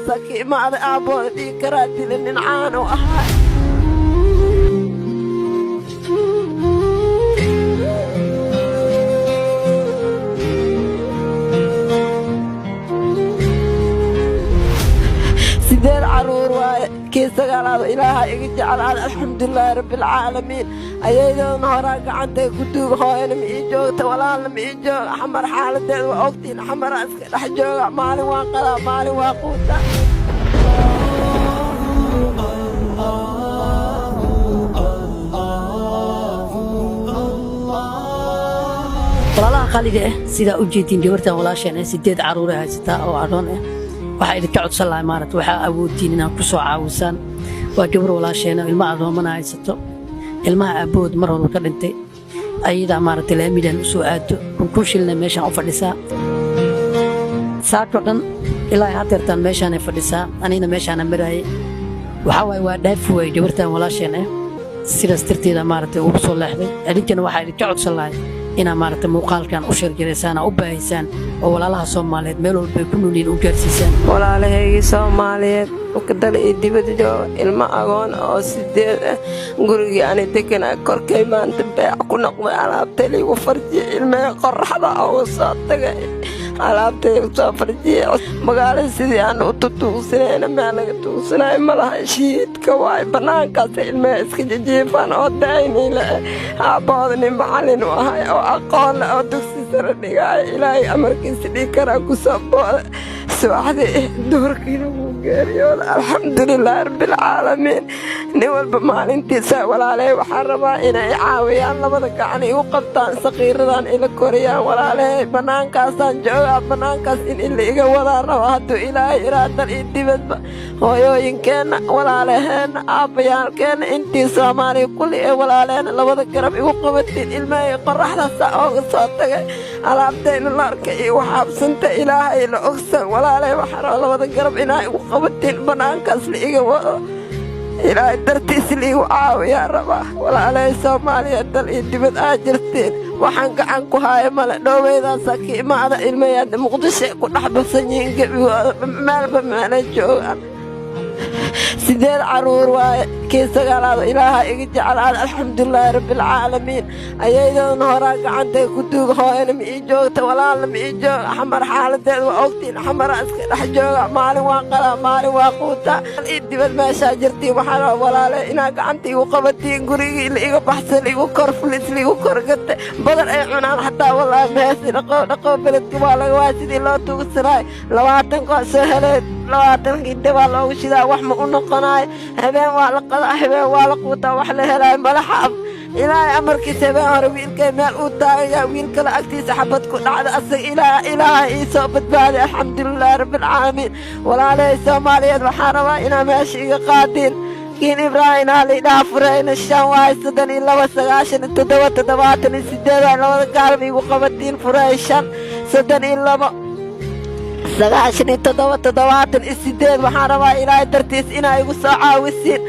سكي ما أبودي كراتي لأن عانوا سيدير عرور كيس قال إلهي اجعل الحمد لله رب العالمين أيضا نهارك عندك كتب خوين ميجوت ولا لم يجو حمر حالة وأختي حمر أسكت حجوا مالي وقلا مالي وقوتا والله خالد سيدا أوجيتين جبرتها ولا شيء سيديد عرورها ستا أو عرونه waxay idinka codsan lahay maaragtay waxa awoodtiin inaan ku soo caawisaan waa gabar walaasheena ilma adoomana haysato ilmaha aabood mar walba ka dhintay ayada maaragtay laamidan u soo aado kun shilna meeshaan u fadhisaa saako dhan ilaa hadeertaan meeshaan ay fadhisaa anina meeshaan maraayay waxa waa dhaaf way gabartan walaasheena sidaas tirteeda maaragtay ugu soo leexday adinkana waxa idinka codsan lahay inaa maaragtay muuqaalkan u sheergareysaan oo u baahisaan oo walaalaha Soomaaliyeed meel walba ay ku noolin u gaarsiisaan walaalahayga Soomaaliyeed oo ka dalay dibadda jooga ilma agoon oo sideed guriga aan degan korkay maanta baac ku noqday alaabtay liigu farjiyay ilmaha qorraxda oo soo tagay alaabtay soo farjiyay magaalada sidii aan u tutuusanayna meel laga tuusanay malaha shiidka waay banaankaas ilmaha iska jiifaan oo daayniila aabaadni macallin u ahay oo aqoon oo dugsi sare dhigay ilaahay amarkiisa dhikara ku sabooda subaxdii doorkiina wuu gaariyo alxamdulillaah rabbil caalamiin nin walba maalintiisa walaalay waxaan rabaa inay caawiyaan labada gacan igu qabtaan saqiiradan ila koriyaan walaalay banaankaasaan joogaa banaankaas in ila iga wadaan rabo hadduu ilaahay iraadan iyo dibadba hooyooyinkeenna walaalaheenna aabbayaalkeenna intii Soomaaliya kulli ee walaaleena labada garab igu qabatiin ilmahay qorraxdaasa ooga soo tagay alaabtayna la arkay iyo waxaabsanta ilaahay la ogsan walaalay waxaan rabaa labada garab inay igu qabatiin banaankaas la iga wado ilaahay dartiis liigu caawiyaa rabaa walaalay Soomaaliya dal iyo dibad aa jirtiin waxaan gacan ku haaya male dhoweydaasa ka imaada ilmayaada Muqdisho ku dhex basan yihiin gebigooda meelba meela joogaan سيدير عرور كيس قال إلهي اجعل الحمد لله رب العالمين أيضا نهارك عندك كتب خوين ميجوت ولا لم يجو حمر حالة وأختي حمر أسكت حجوا مالي وقلا مالي وقوتا إدي بالماشا جرتي وحلا ولا لا إنك عندي وقبتي قريقي اللي بحث لي وكرفلت لي وكرقت بدل أي عنان حتى والله ماسي لقو بلدك والا واسدي لو توسراي لو عتنقى سهلت لو عتنقى دوالا وشدا وحما ونقناي هبين والقضاء هبين والقوتا وحلا هلاي ملحب إلهي أمرك سبين ويلك مال أوتا ويلك لأكتي سحبتك نعد أسك إلهي صوبت بعد الحمد لله رب العالمين ولا لي Soomaaliyeed waxaan rabaa inaa meesha iga qaadin kiin Ibrahim Ali dhaafureen shan waay 32 labada gaalab igu qabatiin fureeshan 32 waxaan rabaa ilaahay dartiis inaa igu soo caawisiin